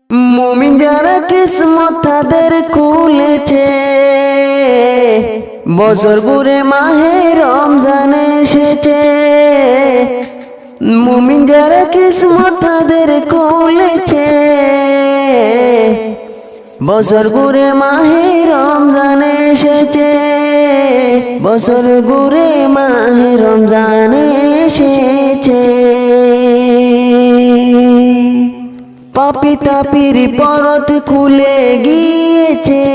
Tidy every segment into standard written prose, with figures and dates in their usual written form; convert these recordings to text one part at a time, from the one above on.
মুমিন যারা কিসমত তাদের খুলেছে, বছর ঘুরে মাহে রমজান এসেছে। মুমিন যারা কিসমত তাদের খুলেছে, বছর ঘুরে মাহে রমজান এসেছে। বছর ঘুরে মাহে রমজান এসেছে। পাপী তাপির পরত খুলে গিয়েছে,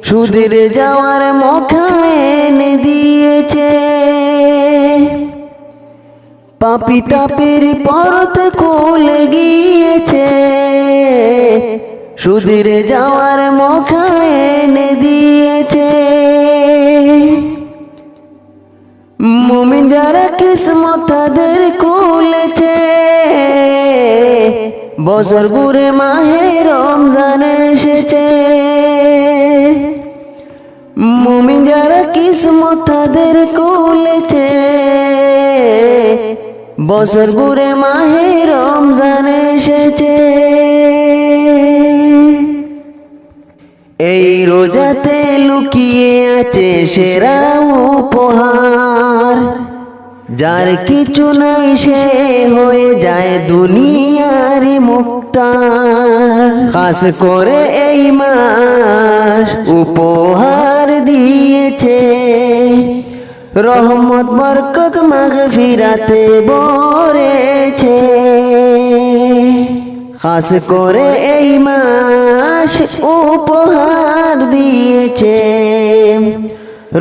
সুদের যাওয়ার মৌকা এনে দিয়েছে। পাপী তাপির পরত খুলে গিয়েছে, সুদের যাওয়ার মৌকা এনে দিয়েছে। মুমিন যারা কিসমত তাদের খুলেছে, বছর ঘুরে মাহে রমজান এসেছে। মুমিন যারা কিসমত তাদের খুলেছে, বছর ঘুরে মাহে রমজান এসেছে। এই রোজাতে লুকিয়ে আছে সেরা উপহার, যার কিছু নাই সে হয়ে যায় দুনিয়ার মুক্তার। খাস করে এই মাস উপহার দিয়েছে, রহমত বরকত মাগফিরাতে ভরেছে। খাস করে এই মাস উপহার দিয়েছে,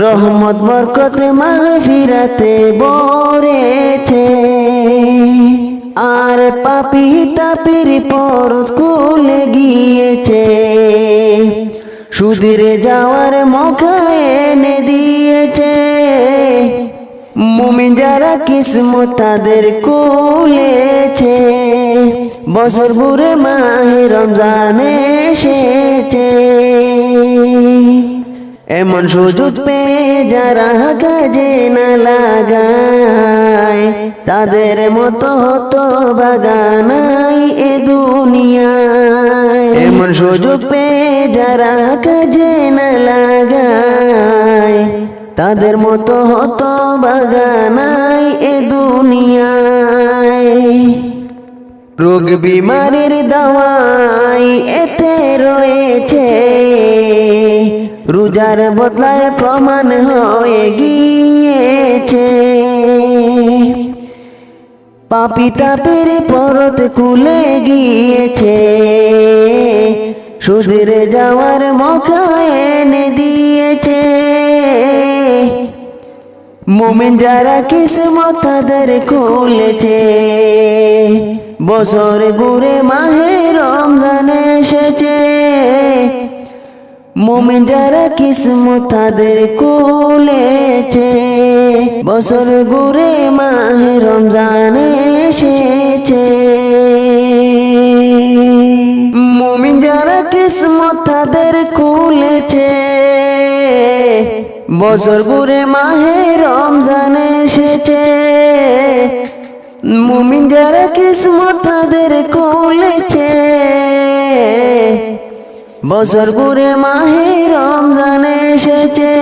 রহমত বরকত মাগফিরাতে ভরেছে। আর পাপী তাপির পরত খুলে গিয়েছে, সুদের যাওয়ার মৌকা এনে দিয়েছে। মুমিন যারা কিসমত তাদের খুলেছে, বছর ঘুরে মাহে রমজান এসেছে। এমন সুযোগ পেয়ে যারা কাজে না লাগায়, তাদের মতো হতো বাগানাই এ দুনিয়ায়। এমন সুযোগ পেয়ে যারা কাজে না লাগায়, তাদের মতো হতো বাগানাই এ দুনিয়ায়। রোগ বিমারির দাওয়াই এতে রয়েছে, রোজার বদলায় প্রমাণ হয়ে গিয়েছে। পাপী তাপির পরত খুলে গিয়েছে, সুদের যাওয়ার মৌকা এনে দিয়েছে। মুমিন যারা কিসমত তাদের খুলেছে, বছর ঘুরে মাহে রমজান এসেছে। মুমিন যারা কিসমত তাদের খুলেছে, বছর ঘুরে মাহে রমজান এসেছে। মুমিন যারা কিসমত তাদের খুলেছে, বছর ঘুরে মাহে রমজান এসেছে। মুমিন যারা কিসমত তাদের খুলেছে, বছর ঘুরে মাহে রমজান এসেছে।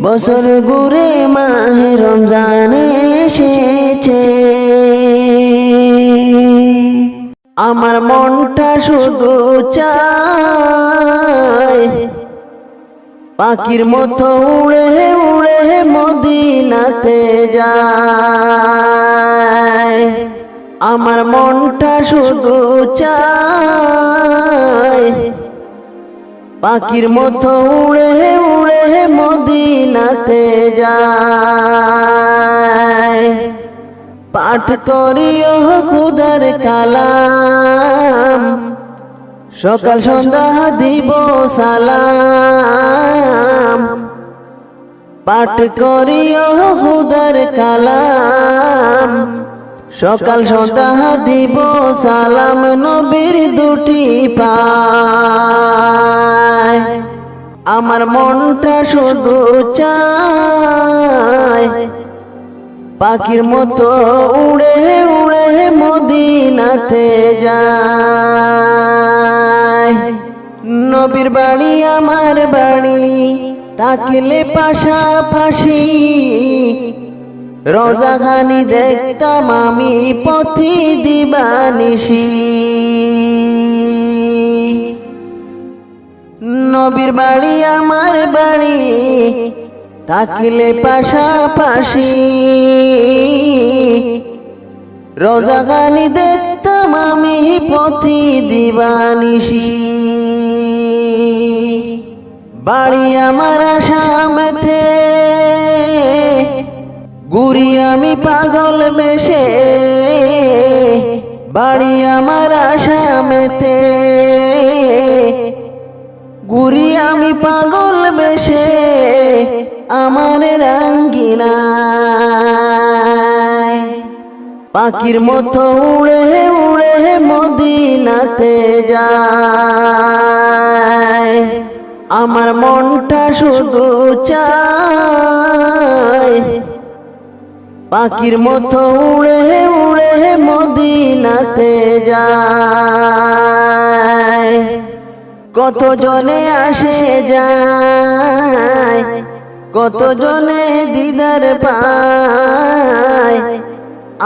বছর ঘুরে মাহে রমজান এসেছে। আমার মনটা শুধু চায় পাখির মতো উড়ে উড়ে মদিনাতে যায়। আমার মনটা শুধু চায় পাখির মতো উড়ে উড়ে মদিনাতে যায়। পাঠ করিও খুদার কালাম, সকাল সন্ধ্যা দিব সালাম। পাঠ করিও খুদার কালাম, সকাল সন্ধ্যা দিব সালাম। নবীর দুটি পায়, আমার মনটা শুধু চায় পাখির মতো উড়ে উড়ে মদিনাতে যায়। নবীর বাড়ি আমার বাড়ি তাকিলে পাশাপাশি, রোজাখানি দেখতাম আমি পথি দিবানিশি। নবীর বাড়ি আমার বাড়ি তাকিলে পাশাপাশি, রোজাখানি দেখতাম আমি পথি দিবানিশি। বাড়ি আমার আসামেতে ঘুরি আমি পাগল বেশে, বাড়ি আমার আসামেতে ঘুরি আমি পাগল বেশে আমার রাঙ্গিনায়। পাখির মতো উড়ে উড়ে মদিনাতে যায়, আমার মনটা শুধু চায় পাখির মতো উড়ে উড়ে মদিনাতে যায়। কত জনে আসে যায়, কত জনে দিদার পায়,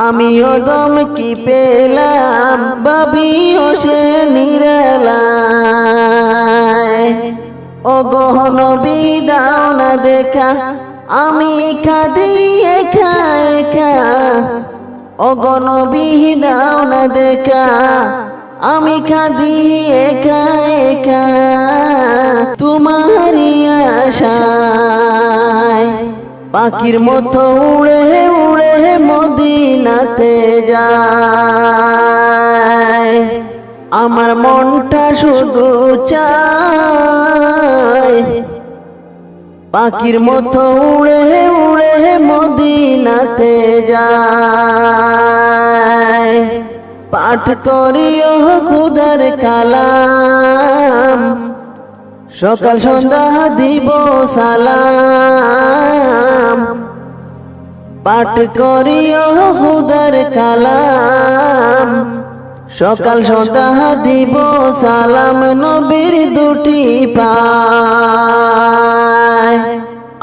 আমিও দম কি পেলাম ভাবিও সে নিরালায়। ও গো নবী দাও না দেখা, আমি কাঁদি একা একা। ও গো নবী দাও না দেখা, আমি কাঁদি একা একা তোমারই আশায়। পাখির মতো উড়ে উড়ে মদিনাতে যায়, আমার মনটা শুধু চায় পাখির মতো উড়ে উড়ে মদিনাতে যায়। পাঠ করিও খুদার কালাম, সকাল সন্ধ্যা দিব সালাম। পাঠ করিও খুদার কালাম, সকাল সন্ধ্যা দিব সালাম। নবীর দুটি পায়,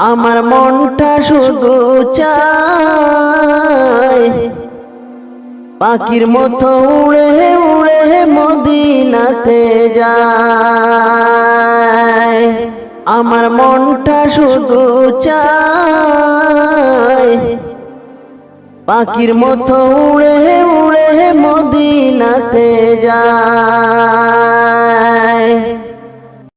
আমার মনটা শুধু চায় পাখির মতো উড়ে উড়ে মদিনাতে যায়। আমার মনটা শুধু চায় পাখির মতো উড়ে উড়ে মদিনাতে যায়।